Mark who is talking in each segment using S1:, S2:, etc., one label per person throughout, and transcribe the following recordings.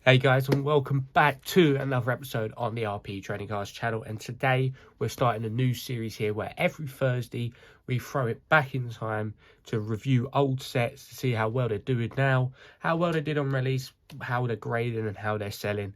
S1: Hey guys, and welcome back to another episode on the RP Trading Cards channel. And today we're starting a new series here where every Thursday we throw it back in time to review old sets to see how well they're doing now, how well they did on release, how they're grading and how they're selling.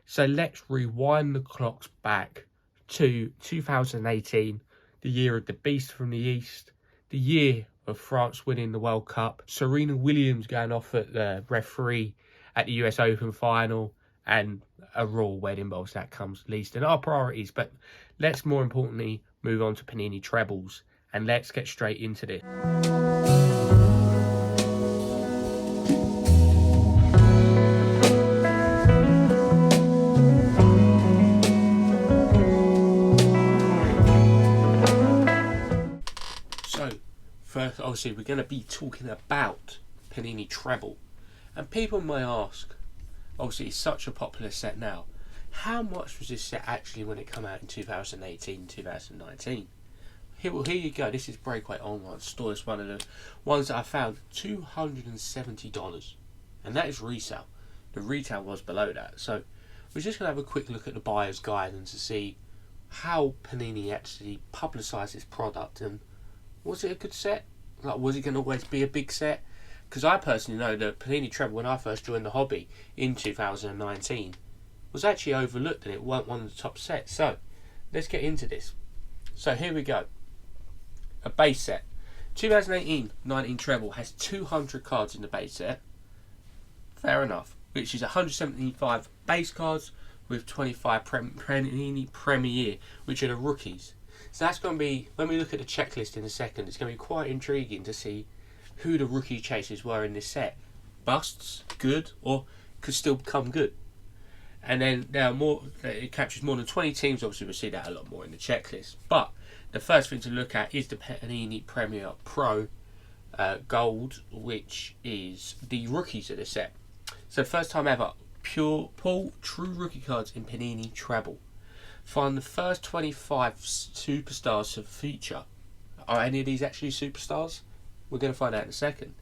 S1: So let's rewind the clocks back to 2018, the year of the Beast from the East, the year of France winning the World Cup, Serena Williams going off at the referee at the US Open final, and a royal wedding. Well, that comes least in our priorities. But let's more importantly move on to Panini Trebles, and let's get straight into this. So, first, obviously, we're going to be talking about Panini Treble. And people may ask, obviously it's such a popular set now, how much was this set actually when it came out in 2018, 2019? Here you go, this is Breakaway Online Store. It's one of the ones that I found, $270. And that is resale. The retail was below that. So we're just going to have a quick look at the buyer's guide and to see how Panini actually publicised this product. And was it a good set? Like, was it going to always be a big set? Because I personally know that Panini Treble, when I first joined the hobby in 2019, was actually overlooked and it weren't one of the top sets. So, let's get into this. So, here we go. A base set. 2018-19 Treble has 200 cards in the base set. Fair enough. Which is 175 base cards with 25 Panini Premier, which are the rookies. So, that's going to be, when we look at the checklist in a second, it's going to be quite intriguing to see who the rookie chasers were in this set. Busts, good, or could still become good. And then there are more, it captures more than 20 teams. Obviously we'll see that a lot more in the checklist. But the first thing to look at is the Panini Premier Pro Gold, which is the rookies of the set. So first time ever, pull true rookie cards in Panini Treble. Find the first 25 superstars to feature. Are any of these actually superstars? We're going to find out in a second.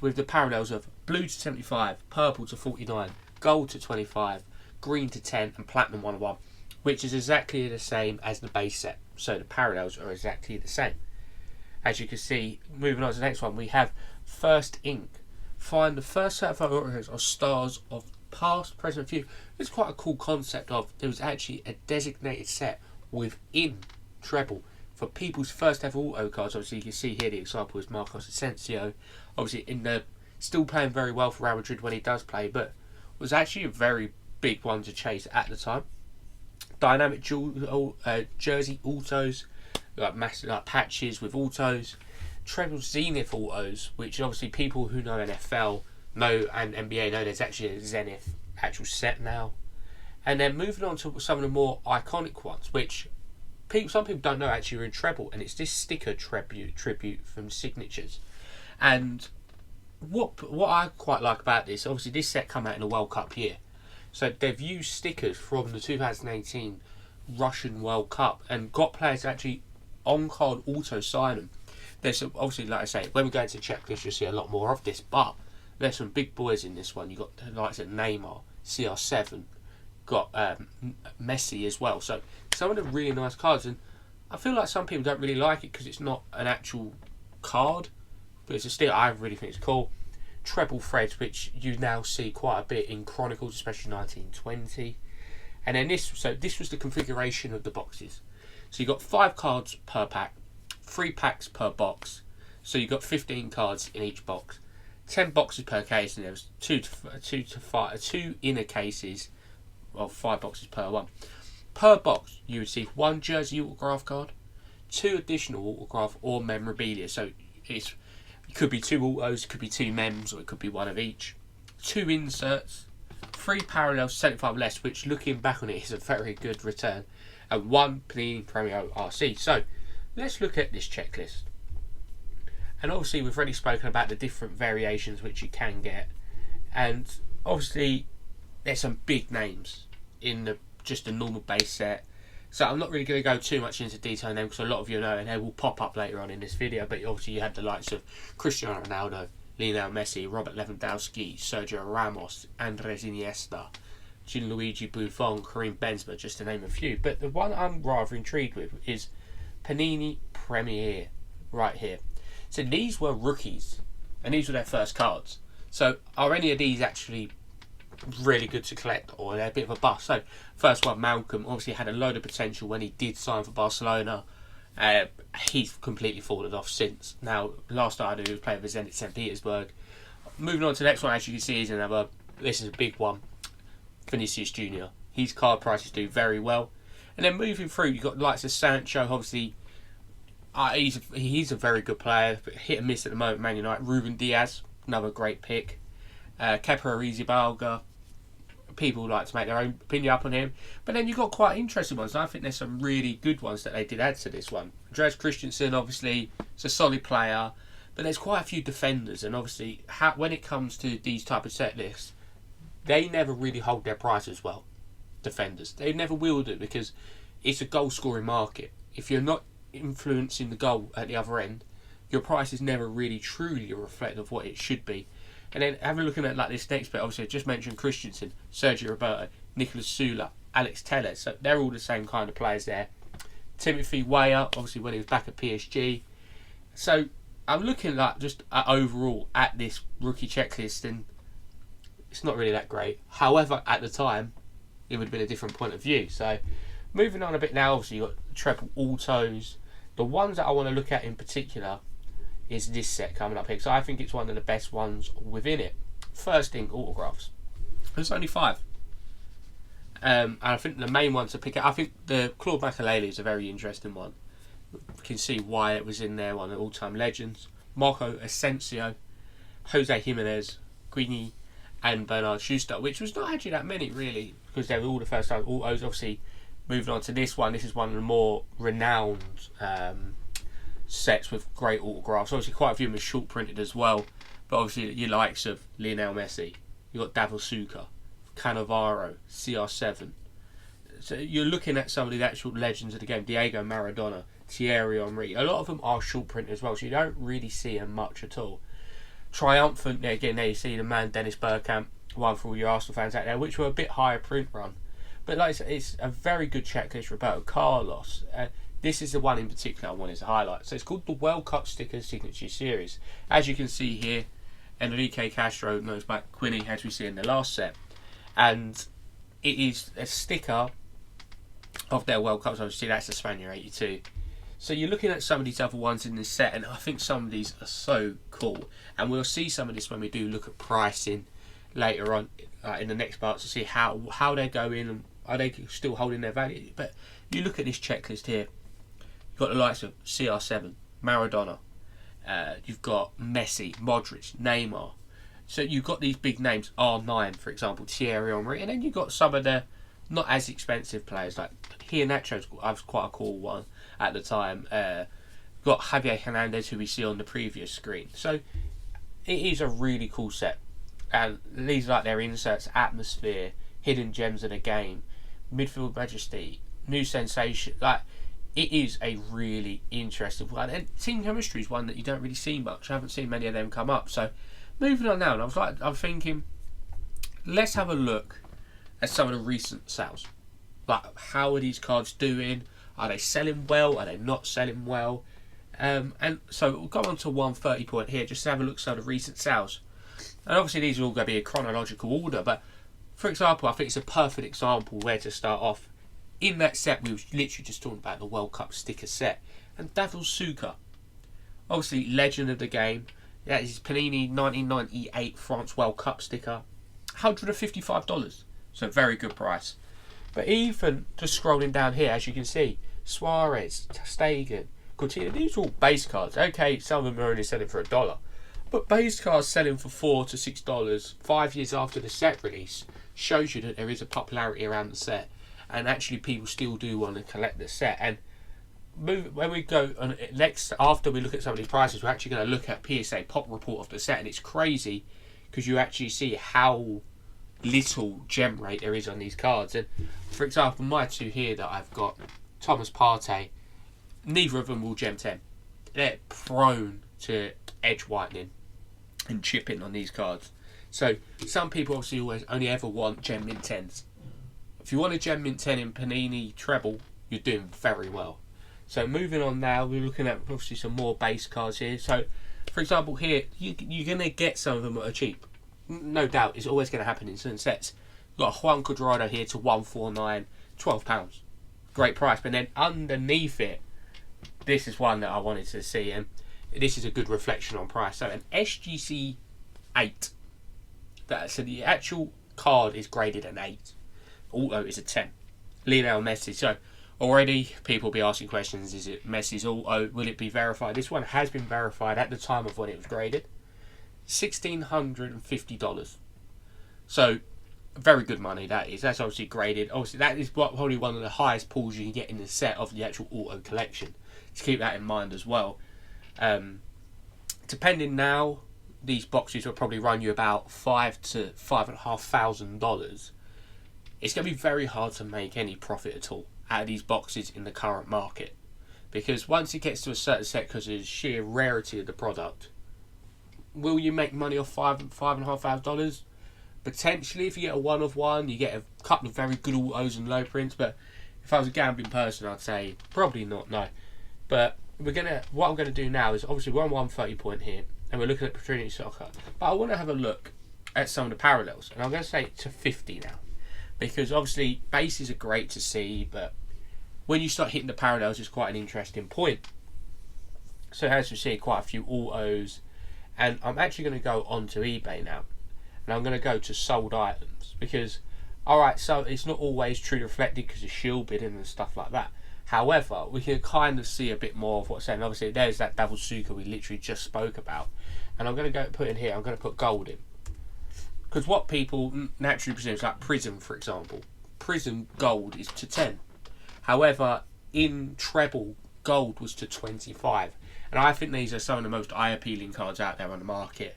S1: With the parallels of blue to 75, purple to 49, gold to 25, green to 10, and platinum 101, which is exactly the same as the base set. So the parallels are exactly the same. As you can see, moving on to the next one, we have First Ink. Find the first set of photos of stars of past, present, future. It's quite a cool concept of there was actually a designated set within Treble for people's first ever auto cards. Obviously you can see here the example is Marcos Asensio, obviously in the still playing very well for Real Madrid when he does play, but was actually a very big one to chase at the time. Dynamic jersey autos, like massive like patches with autos. Treble Zenith autos, which obviously people who know NFL know and NBA know there's actually a Zenith actual set now. And then moving on to some of the more iconic ones, which some people don't know actually are in Treble, and it's this sticker tribute from Signatures. And what I quite like about this, obviously this set come out in a World Cup year, so they've used stickers from the 2018 Russian World Cup and got players to actually on card auto sign them. There's some, obviously, like I say, when we go into the checklist you'll see a lot more of this, but there's some big boys in this one. You got the likes of Neymar, CR7, got Messi as well. So some of the really nice cards, and I feel like some people don't really like it because it's not an actual card, but it's a still, I really think it's cool. Treble threads, which you now see quite a bit in Chronicles, especially 1920. And then this was the configuration of the boxes. So you got 5 cards per pack, 3 packs per box, so you got 15 cards in each box, 10 boxes per case, and there was 2 inner cases, well, 5 boxes per one. Per box, you receive 1 jersey autograph card, 2 additional autograph or memorabilia. So it could be 2 autos, it could be 2 mems, or it could be 1 of each. 2 inserts, 3 parallels, 75 less, which looking back on it is a very good return, and 1 Panini Premier RC. So let's look at this checklist. And obviously we've already spoken about the different variations which you can get, and obviously there's some big names in just the normal base set. So I'm not really going to go too much into detail on them because a lot of you know and they will pop up later on in this video. But obviously you have the likes of Cristiano Ronaldo, Lionel Messi, Robert Lewandowski, Sergio Ramos, Andres Iniesta, Gianluigi Buffon, Karim Benzema, just to name a few. But the one I'm rather intrigued with is Panini Premier, right here. So these were rookies, and these were their first cards. So are any of these actually really good to collect, or they're a bit of a bust? So first one, Malcolm, obviously had a load of potential when he did sign for Barcelona. He's completely fallen off since. Now, last I knew, he was playing for Zenit St. Petersburg. Moving on to the next one, as you can see, is another. This is a big one. Vinicius Junior. His card prices do very well. And then moving through, you've got the likes of Sancho. Obviously, he's a very good player, but hit and miss at the moment. Man United. Ruben Diaz, another great pick. Kepa Arrizabalaga. People like to make their own opinion up on him, but then you've got quite interesting ones. And I think there's some really good ones that they did add to this one. Andreas Christensen, obviously, is a solid player, but there's quite a few defenders, and obviously, when it comes to these type of set lists, they never really hold their prices well. Defenders, they never will do, because it's a goal scoring market. If you're not influencing the goal at the other end, your price is never really truly a reflection of what it should be. And then having a look at like this next bit, obviously I just mentioned Christensen, Sergio Roberto, Nicolas Sula, Alex Telles. So they're all the same kind of players there. Timothy Weah, obviously when he was back at PSG. So I'm looking like just overall at this rookie checklist, and it's not really that great. However, at the time, it would have been a different point of view. So moving on a bit now, obviously you've got treble autos. The ones that I want to look at in particular is this set coming up here, so I think it's one of the best ones within it. First thing, autographs. There's only 5. And I think the main one to pick out, I think the Claude Makélélé is a very interesting one. You can see why it was in there, one of the all-time legends. Marco Asensio, Jose Jimenez, Guigny, and Bernard Schuster, which was not actually that many really, because they were all the first time autos. Obviously, moving on to this one, this is one of the more renowned sets with great autographs. Obviously quite a few of them are short printed as well, but obviously your likes of Lionel Messi, you've got David Suker, Cannavaro, CR7. So you're looking at some of the actual legends of the game. Diego Maradona, Thierry Henry. A lot of them are short printed as well, so you don't really see them much at all. Triumphant, again, there you see the man Dennis Bergkamp, one for all your Arsenal fans out there, which were a bit higher print run. But like I said, it's a very good checklist. Roberto Carlos. This is the one in particular I wanted to highlight. So it's called the World Cup Sticker Signature Series. As you can see here, Enrique Castro knows back Quinny, as we see in the last set. And it is a sticker of their World Cups. Obviously, that's the Spaniard 82. So you're looking at some of these other ones in this set, and I think some of these are so cool. And we'll see some of this when we do look at pricing later on in the next part to see how they're going and are they still holding their value. But you look at this checklist here. You've got the likes of CR7, Maradona, you've got Messi, Modric, Neymar. So you've got these big names, R9 for example, Thierry Henry, and then you've got some of the not as expensive players like Iheanacho's quite a cool one at the time. You've got Javier Hernandez, who we see on the previous screen. So it is a really cool set, and these are like their inserts, atmosphere, hidden gems of the game, midfield majesty, new sensation. Like, it is a really interesting one, and team chemistry is one that you don't really see much. I haven't seen many of them come up. So moving on now, and I'm thinking, let's have a look at some of the recent sales. Like, how are these cards doing? Are they selling well? Are they not selling well? And so we'll go on to 130 point here, just to have a look at some of the recent sales. And obviously these are all going to be in chronological order, but for example, I think it's a perfect example where to start off. In that set, we were literally just talking about the World Cup sticker set. And David Suker, obviously legend of the game. That is Panini 1998 France World Cup sticker. $155. So very good price. But even just scrolling down here, as you can see, Suarez, Stegen, Coutinho, these are all base cards. Okay, some of them are only selling for $1. But base cards selling for $4 to $6 5 years after the set release shows you that there is a popularity around the set. And actually people still do want to collect the set. And when we go on next, after we look at some of these prices, we're actually going to look at PSA pop report of the set, and it's crazy because you actually see how little gem rate there is on these cards. And for example, my two here that I've got, Thomas Partey, neither of them will gem 10. They're prone to edge whitening. and chipping on these cards. So some people obviously always only ever want Gem Mint 10s. If you want a Gem Mint 10 in Panini Treble, you're doing very well. So moving on now, we're looking at obviously some more base cards here. So for example here, you're going to get some of them that are cheap. No doubt, it's always going to happen in certain sets. You've got a Juan Cuadrado here to 149, £12. Great price. But then underneath it, this is one that I wanted to see, and this is a good reflection on price. So an SGC 8. So the actual card is graded an 8. Auto is a 10. Lionel Messi. So already people will be asking questions. Is it Messi's auto? Will it be verified? This one has been verified at the time of when it was graded. $1,650. So very good money that is. That's obviously graded. Obviously that is probably one of the highest pulls you can get in the set of the actual auto collection. To keep that in mind as well. Depending now, these boxes will probably run you about $5,000 to $5,500. It's going to be very hard to make any profit at all out of these boxes in the current market, because once it gets to a certain set, because of the sheer rarity of the product, will you make money off $5,500? Potentially, if you get a one of one, you get a couple of very good autos and low prints. But if I was a gambling person, I'd say probably not. No. But what I'm gonna do now is obviously we're on 130 point here, and we're looking at Trinity Soccer. But I want to have a look at some of the parallels, and I'm going to say to 50 now, because obviously bases are great to see, but when you start hitting the parallels, it's quite an interesting point. So as you see, quite a few autos, and I'm actually going to go onto eBay now, and I'm going to go to sold items, because alright, so it's not always true reflected because of shield bidding and stuff like that. However, we can kind of see a bit more of what's saying. Obviously, there's that double Suka we literally just spoke about. And I'm going to go put in here, I'm going to put gold in. Because what people naturally presume is like Prism, for example. Prism gold is to 10. However, in Treble, gold was to 25. And I think these are some of the most eye-appealing cards out there on the market.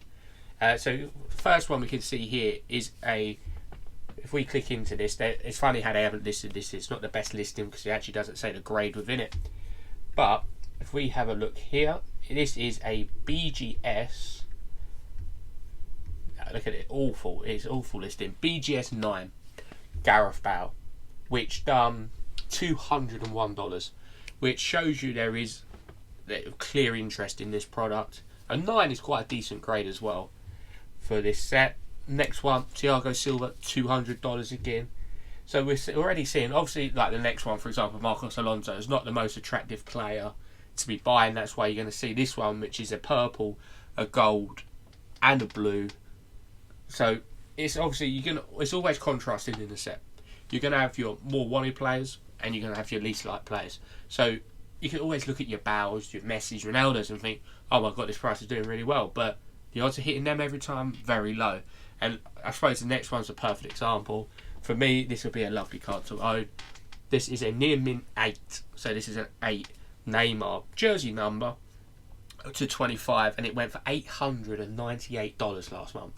S1: So the first one we can see here is a... If we click into this, it's funny how they haven't listed this. It's not the best listing because it actually doesn't say the grade within it. But if we have a look here, this is a BGS. Look at it, awful. It's awful listing. BGS 9, Gareth Bale, which done $201, which shows you there is clear interest in this product. A 9 is quite a decent grade as well for this set. Next one, Thiago Silva, $200 again. So we're already seeing, obviously, like the next one, for example, Marcos Alonso is not the most attractive player to be buying. That's why you're going to see this one, which is a purple, a gold, and a blue. So it's obviously it's always contrasted in the set. You're going to have your more wanted players, and you're going to have your least liked players. So you can always look at your Bales, your Messis, Ronaldos, and think, oh my god, this price is doing really well. But the odds of hitting them every time, very low. And I suppose the next one's a perfect example. For me, this would be a lovely card to own. This is a near mint 8. So this is an 8 Neymar jersey number to 25, and it went for $898 last month,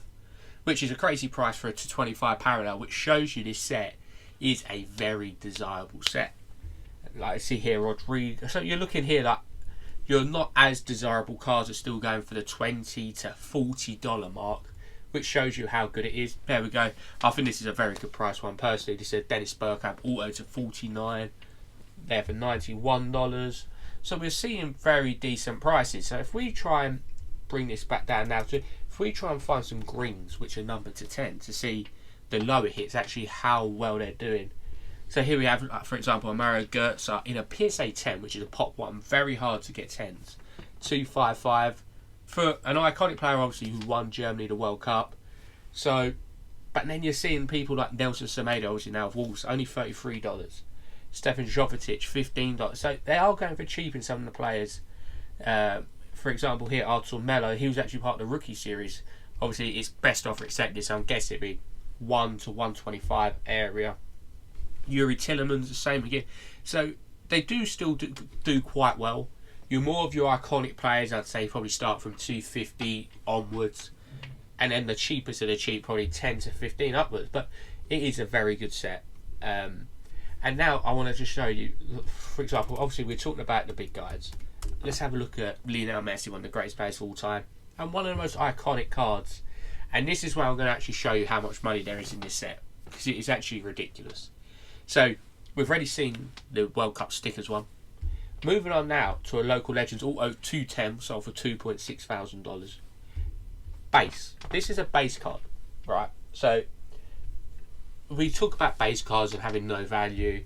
S1: which is a crazy price for a to 25 parallel, which shows you this set is a very desirable set. Like I see here, Rodrigo. So you're looking here that you're not as desirable cards are still going for the $20 to $40 mark, which shows you how good it is. There we go. I think this is a very good price one. Personally, this is a Dennis Bergkamp auto to 49, there for $91. So we're seeing very decent prices. So if we try and bring this back down now, to if we try and find some greens which are numbered to 10 to see the lower hits, actually how well they're doing. So here we have, like, for example, Mario Götze in a PSA 10, which is a pop one. Very hard to get 10s. 255. For an iconic player, obviously, who won Germany the World Cup. So, but then you're seeing people like Nelson Semedo, obviously now of Wolves, only $33. Stefan Jovetic, $15. So they are going for cheap in some of the players. For example, here, Artur Melo, he was actually part of the rookie series. Obviously, it's best offer accepted, so I'm guessing it'd be 1 to 125 area. Yuri Tillemans, the same again. So they do still do quite well. More of your iconic players, I'd say, probably start from 250 onwards, and then the cheapest of the cheap, probably 10 to 15 upwards. But it is a very good set. And now I want to just show you, for example, obviously we're talking about the big guys. Let's have a look at Lionel Messi, one of the greatest players of all time. and one of the most iconic cards. And this is where I'm going to actually show you how much money there is in this set, because it is actually ridiculous. So we've already seen the World Cup stickers one. Moving on now to a local Legends Auto 210, sold for $2,600. Base. This is a base card, right? So we talk about base cards and having no value.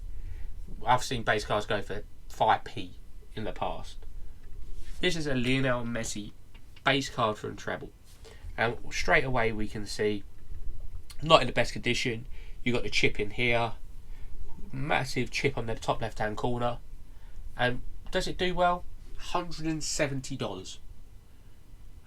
S1: I've seen base cards go for 5p in the past. This is a Lionel Messi base card from Treble. And straight away we can see, not in the best condition. You got the chip in here, massive chip on the top left hand corner. And does it do well? $170.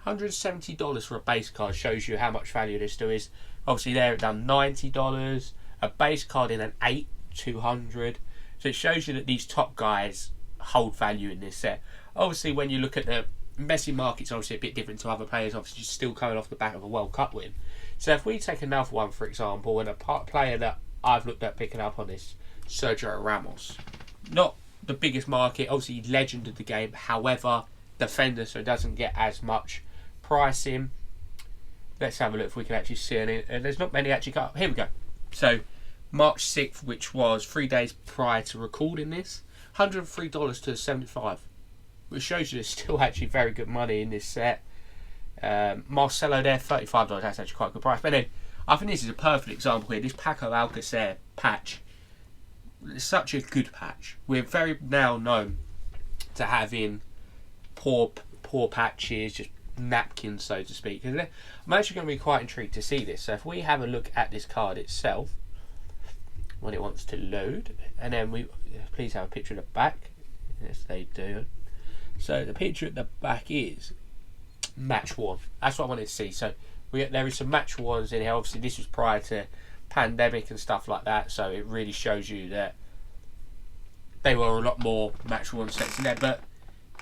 S1: $170 for a base card shows you how much value this still is. Obviously there it done $90. A base card in an 8, $200. So it shows you that these top guys hold value in this set. Obviously when you look at the Messi market's obviously a bit different to other players, obviously still coming off the back of a World Cup win. So if we take another one, for example, and a player that I've looked at picking up on this, Sergio Ramos. Not the biggest market, obviously legend of the game, however, defender, so it doesn't get as much pricing. Let's have a look if we can actually see any. There's not many actually cut. Here we go. So March 6th, which was 3 days prior to recording this, $103 to $75. Which shows you there's still actually very good money in this set. Marcelo there, $35. That's actually quite a good price. But then, I think this is a perfect example here. This Paco Alcacer patch. It's such a good patch. We're very now known to having poor patches, just napkins, so to speak. I'm actually going to be quite intrigued to see this. So if we have a look at this card itself, when it wants to load, and then we please have a picture of the back. Yes, they do. So the picture at the back is match one. That's what I wanted to see. So there is some match ones in here. Obviously this was prior to pandemic and stuff like that, so it really shows you that they were a lot more match one sets in there. But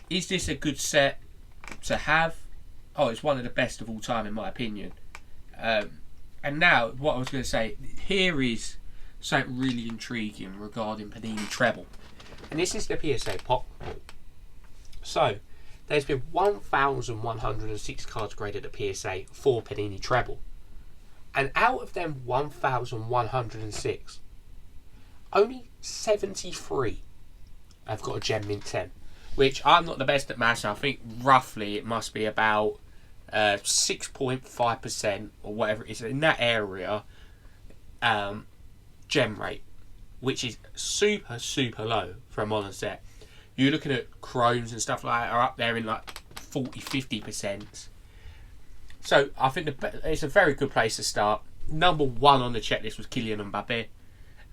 S1: is this a good set to have? Oh, it's one of the best of all time in my opinion. And now what I was going to say, here is something really intriguing regarding Panini Treble, and this is the PSA pop. So, there's been 1,106 cards graded at PSA for Panini Treble. And out of them 1,106, only 73 have got a Gem Mint 10. Which, I'm not the best at maths, I think roughly it must be about 6.5% or whatever it is in that area, gem rate. Which is super, super low for a modern set. You're looking at chromes and stuff like that are up there in like 40-50%. So I think it's a very good place to start. Number one on the checklist was Kylian Mbappe.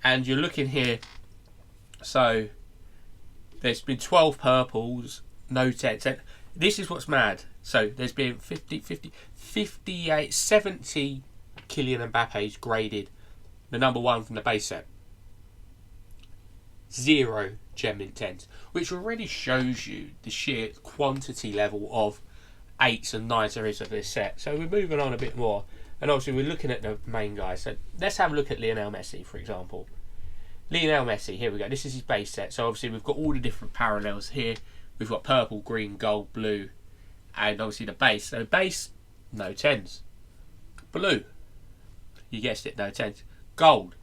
S1: And you're looking here, so there's been 12 purples, no 10. This is what's mad. So there's been 58, 70 Kylian Mbappe's graded the number one from the base set. 0 Gem Mint 10s, which already shows you the sheer quantity level of 8s and 9s there is of this set. So we're moving on a bit more, and obviously we're looking at the main guys. So let's have a look at Lionel Messi, for example. Lionel Messi, here we go. This is his base set. So obviously we've got all the different parallels here. We've got purple, green, gold, blue, and obviously the base. So base, no 10s. Blue, you guessed it, no 10s. Gold,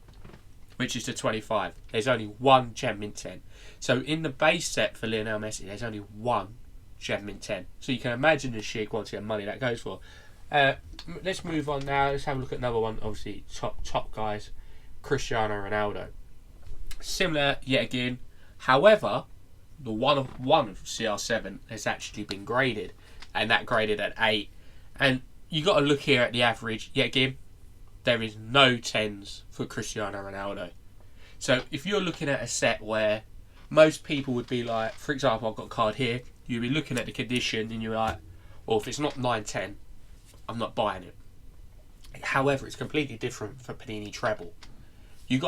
S1: which is the 25. There's only one Gem Mint 10. So in the base set for Lionel Messi, there's only one Gem Mint 10. So you can imagine the sheer quantity of money that goes for. Let's move on now. Let's have a look at another one. Obviously, top guys, Cristiano Ronaldo. Similar yet again. However, the one of CR7 has actually been graded, and that graded at 8. And you got to look here at the average. Yet again, there is no 10s for Cristiano Ronaldo. So if you're looking at a set where most people would be like, for example, I've got a card here, you'd be looking at the condition and you're like, well, if it's not 9-10, I'm not buying it. However, it's completely different for Panini Treble.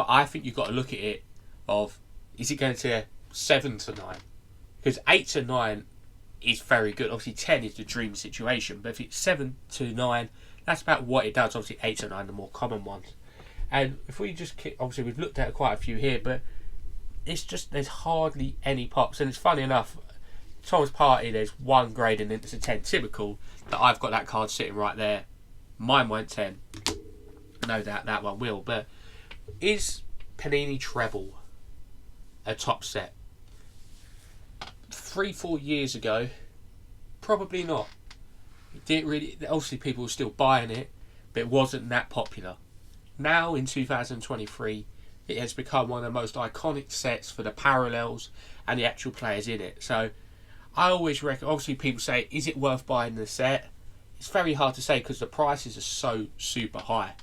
S1: I think you've got to look at it of, is it going to 7 to 9? Because 8 to 9 is very good. Obviously 10 is the dream situation, but if it's 7 to 9, that's about what it does. Obviously 8 to 9 the more common ones. And if we just obviously we've looked at quite a few here, but it's just there's hardly any pops. And it's funny enough, Thomas Partey, there's one grade and it's a 10. Typical that I've got that card sitting right there. Mine won't 10. No doubt that one will. But is Panini Treble a top set? 3-4 years ago, probably not. It didn't really. Obviously, people were still buying it, but it wasn't that popular. Now in 2023, it has become one of the most iconic sets for the parallels and the actual players in it. So I always reckon. Obviously, people say, "Is it worth buying the set?" It's very hard to say because the prices are so super high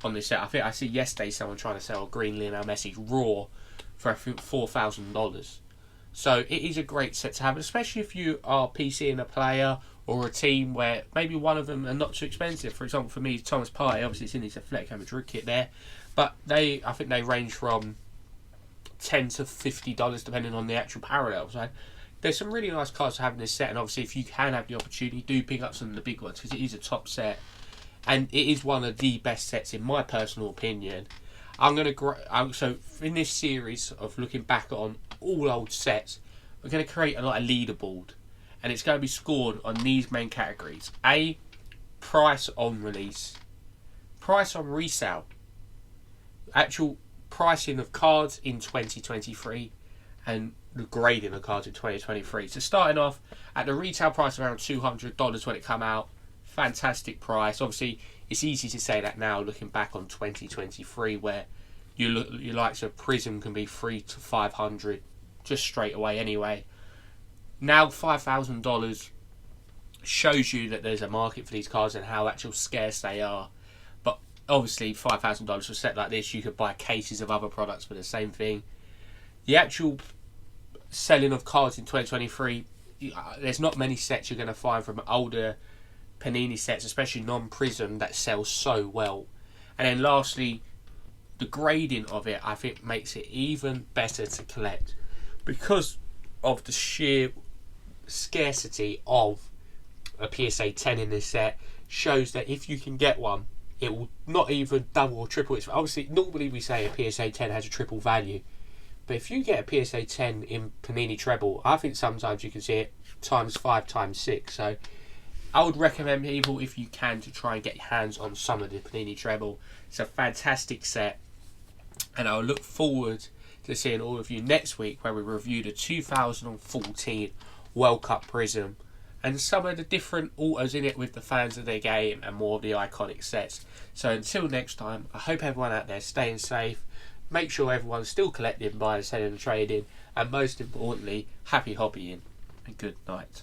S1: on this set. I think I see yesterday someone trying to sell a green Lionel Messi raw for I think $4,000. So it is a great set to have, especially if you are PCing a player or a team where maybe one of them are not too expensive. For example, for me, Thomas Partey, obviously it's in his Atletico Madrid kit there, but I think they range from $10 to $50 depending on the actual parallels. So there's some really nice cards to have in this set, and obviously if you can have the opportunity, do pick up some of the big ones because it is a top set, and it is one of the best sets in my personal opinion. So in this series of looking back on all old sets, we're going to create a leaderboard, and it's going to be scored on these main categories: A, price on release, price on resale, actual pricing of cards in 2023, and the grading of cards in 2023. So starting off at the retail price around $200 when it come out, fantastic price. Obviously, it's easy to say that now looking back on 2023, where your likes of Prism can be $300 to $500 just straight away anyway. Now $5,000 shows you that there's a market for these cards and how actual scarce they are. But obviously $5,000 for a set like this, you could buy cases of other products for the same thing. The actual selling of cards in 2023, there's not many sets you're going to find from older Panini sets, especially non-Prism, that sell so well. And then lastly, the grading of it, I think, makes it even better to collect because of the sheer scarcity of a PSA 10 in this set. Shows that if you can get one, it will not even double or triple its. Obviously, normally we say a PSA 10 has a triple value, but if you get a PSA 10 in Panini Treble, I think sometimes you can see it times 5, times 6. So I would recommend people, if you can, to try and get your hands on some of the Panini Treble. It's a fantastic set, and I'll look forward to seeing all of you next week where we review the 2014 World Cup Prism and some of the different autos in it with the fans of their game and more of the iconic sets. So until next time, I hope everyone out there staying safe. Make sure everyone's still collecting, buying, selling and trading, and most importantly, happy hobbying, and good night.